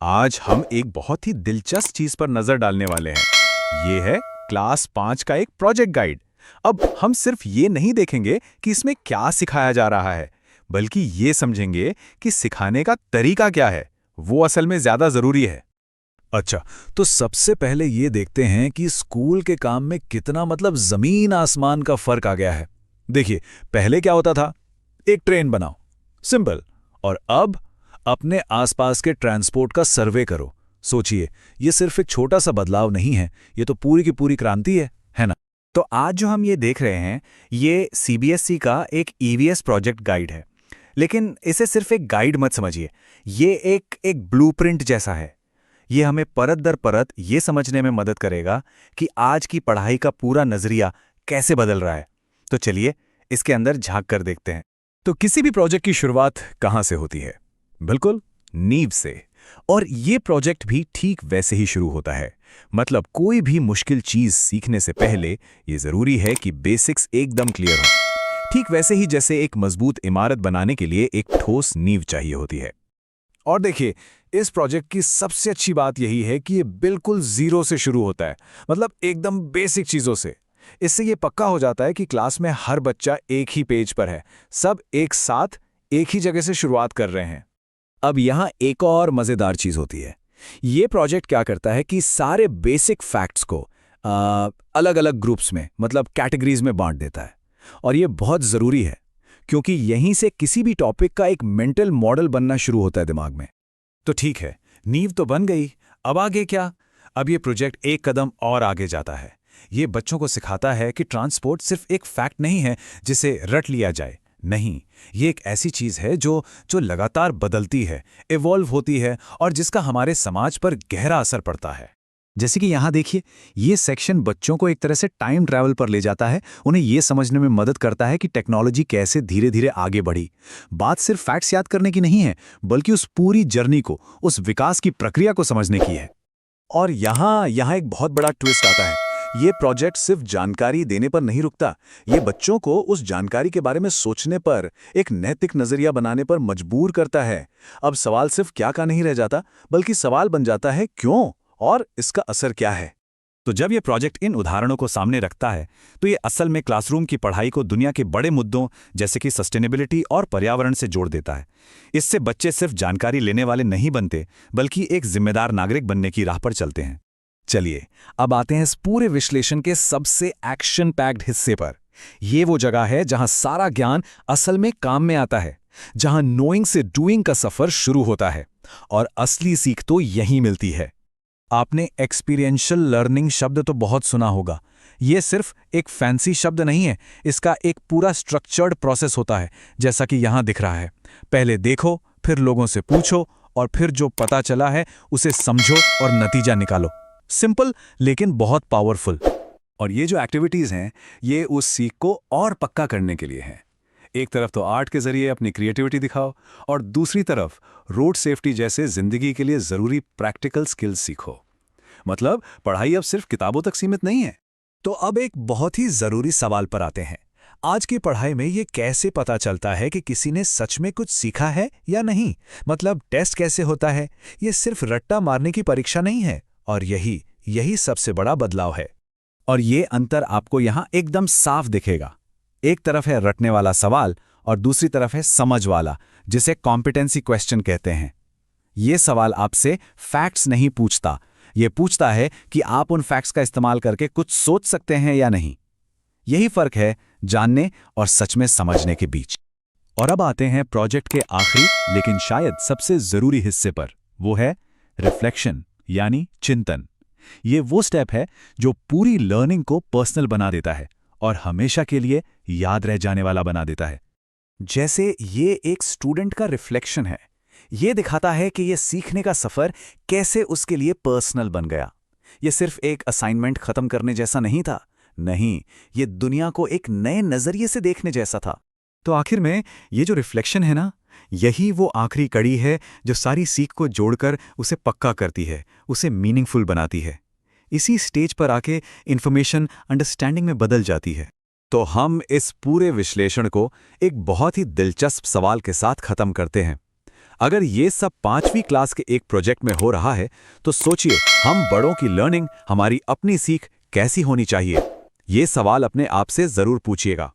आज हम एक बहुत ही दिलचस्प चीज पर नजर डालने वाले हैं। ये है क्लास 5 का एक प्रोजेक्ट गाइड। अब हम सिर्फ ये नहीं देखेंगे कि इसमें क्या सिखाया जा रहा है, बल्कि ये समझेंगे कि सिखाने का तरीका क्या है। वो असल में ज्यादा जरूरी है। अच्छा, तो सबसे पहले ये देखते हैं कि स्कूल के काम में कितना जमीन आसमान का फर्क आ गया है। देखिए, पहले क्या होता था? एक ट्रेन बनाओ, सिंपल। और अब अपने आसपास के ट्रांसपोर्ट का सर्वे करो। सोचिए, ये सिर्फ एक छोटा सा बदलाव नहीं है, ये तो पूरी की पूरी क्रांति है ना? तो आज जो हम ये देख रहे हैं, ये सीबीएसई का एक ईवीएस प्रोजेक्ट गाइड है। लेकिन इसे सिर्फ एक गाइड मत समझिए, ये एक ब्लूप्रिंट जैसा है। ये हमें परत दर परत ये समझने में मदद करेगा कि आज की पढ़ाई का पूरा नजरिया कैसे बदल रहा है। तो चलिए इसके अंदर झांक कर देखते हैं। तो किसी भी प्रोजेक्ट की शुरुआत कहाँ से होती है? बिल्कुल, नींव से। और ये प्रोजेक्ट भी ठीक वैसे ही शुरू होता है। मतलब कोई भी मुश्किल चीज सीखने से पहले ये जरूरी है कि बेसिक्स एकदम क्लियर हो। ठीक वैसे ही जैसे एक मजबूत इमारत बनाने के लिए एक ठोस नींव चाहिए होती है। और देखिए, इस प्रोजेक्ट की सबसे अच्छी बात यही है कि ये बिल्कुल जीरो से शुरू होता है, मतलब एकदम बेसिक चीजों से। इससे ये पक्का हो जाता है कि क्लास में हर बच्चा एक ही पेज पर है, सब एक साथ एक ही जगह से शुरुआत कर रहे हैं। अब यहाँ एक और मजेदार चीज होती है। ये प्रोजेक्ट क्या करता है कि सारे बेसिक फैक्ट्स को अलग अलग ग्रुप्स में, मतलब कैटेगरीज में बांट देता है। और ये बहुत जरूरी है, क्योंकि यहीं से किसी भी टॉपिक का एक मेंटल मॉडल बनना शुरू होता है दिमाग में। तो ठीक है, नींव तो बन गई, अब आगे क्या? अब ये प्रोजेक्ट एक कदम और आगे जाता है। ये बच्चों को सिखाता है कि ट्रांसपोर्ट सिर्फ एक फैक्ट नहीं है जिसे रट लिया जाए। नहीं, ये एक ऐसी चीज है जो लगातार बदलती है, इवॉल्व होती है, और जिसका हमारे समाज पर गहरा असर पड़ता है। जैसे कि यहाँ देखिए, ये सेक्शन बच्चों को एक तरह से टाइम ट्रैवल पर ले जाता है। उन्हें ये समझने में मदद करता है कि टेक्नोलॉजी कैसे धीरे धीरे आगे बढ़ी। बात सिर्फ फैक्ट्स याद करने की नहीं है, बल्कि उस पूरी जर्नी को, उस विकास की प्रक्रिया को समझने की है। और यहाँ एक बहुत बड़ा ट्विस्ट आता है। ये प्रोजेक्ट सिर्फ जानकारी देने पर नहीं रुकता, ये बच्चों को उस जानकारी के बारे में सोचने पर, एक नैतिक नजरिया बनाने पर मजबूर करता है। अब सवाल सिर्फ क्या का नहीं रह जाता, बल्कि सवाल बन जाता है क्यों और इसका असर क्या है। तो जब ये प्रोजेक्ट इन उदाहरणों को सामने रखता है, तो ये असल में क्लासरूम की पढ़ाई को दुनिया के बड़े मुद्दों जैसे कि सस्टेनेबिलिटी और पर्यावरण से जोड़ देता है। इससे बच्चे सिर्फ जानकारी लेने वाले नहीं बनते, बल्कि एक जिम्मेदार नागरिक बनने की राह पर चलते हैं। चलिए, अब आते हैं इस पूरे विश्लेषण के सबसे एक्शन पैक्ड हिस्से पर। ये वो जगह है जहां सारा ज्ञान असल में काम में आता है, जहां नोइंग से डूइंग का सफर शुरू होता है। और असली सीख तो यहीं मिलती है। आपने एक्सपीरियंशियल लर्निंग शब्द तो बहुत सुना होगा। ये सिर्फ एक फैंसी शब्द नहीं है, इसका एक पूरा स्ट्रक्चर्ड प्रोसेस होता है, जैसा कि यहां दिख रहा है। पहले देखो, फिर लोगों से पूछो, और फिर जो पता चला है उसे समझो और नतीजा निकालो। सिंपल लेकिन बहुत पावरफुल। और ये जो एक्टिविटीज हैं, ये उस सीख को और पक्का करने के लिए हैं। एक तरफ तो आर्ट के जरिए अपनी क्रिएटिविटी दिखाओ, और दूसरी तरफ रोड सेफ्टी जैसे जिंदगी के लिए जरूरी प्रैक्टिकल स्किल्स सीखो। मतलब पढ़ाई अब सिर्फ किताबों तक सीमित नहीं है। तो अब एक बहुत ही जरूरी सवाल पर आते हैं। आज की पढ़ाई में ये कैसे पता चलता है कि किसी ने सच में कुछ सीखा है या नहीं? मतलब टेस्ट कैसे होता है? ये सिर्फ रट्टा मारने की परीक्षा नहीं है। और यही सबसे बड़ा बदलाव है। और ये अंतर आपको यहां एकदम साफ दिखेगा। एक तरफ है रटने वाला सवाल, और दूसरी तरफ है समझ वाला, जिसे कॉम्पिटेंसी क्वेश्चन कहते हैं। ये सवाल आपसे फैक्ट्स नहीं पूछता, ये पूछता है कि आप उन फैक्ट्स का इस्तेमाल करके कुछ सोच सकते हैं या नहीं। यही फर्क है जानने और सच में समझने के बीच। और अब आते हैं प्रोजेक्ट के आखिरी लेकिन शायद सबसे जरूरी हिस्से पर। वो है रिफ्लेक्शन, यानी चिंतन। ये वो स्टेप है जो पूरी लर्निंग को पर्सनल बना देता है और हमेशा के लिए याद रह जाने वाला बना देता है। जैसे ये एक स्टूडेंट का रिफ्लेक्शन है। ये दिखाता है कि ये सीखने का सफर कैसे उसके लिए पर्सनल बन गया। ये सिर्फ एक असाइनमेंट खत्म करने जैसा नहीं था। नहीं, ये दुनिया को एक नए नजरिए से देखने जैसा था। तो आखिर में ये जो रिफ्लेक्शन है ना, यही वो आखिरी कड़ी है जो सारी सीख को जोड़कर उसे पक्का करती है, उसे मीनिंगफुल बनाती है। इसी स्टेज पर आके इन्फॉर्मेशन अंडरस्टैंडिंग में बदल जाती है। तो हम इस पूरे विश्लेषण को एक बहुत ही दिलचस्प सवाल के साथ खत्म करते हैं। अगर ये सब 5वीं क्लास के एक प्रोजेक्ट में हो रहा है तो सोचिए हम बड़ों की लर्निंग, हमारी अपनी सीख कैसी होनी चाहिए? ये सवाल अपने आप से जरूर पूछिएगा।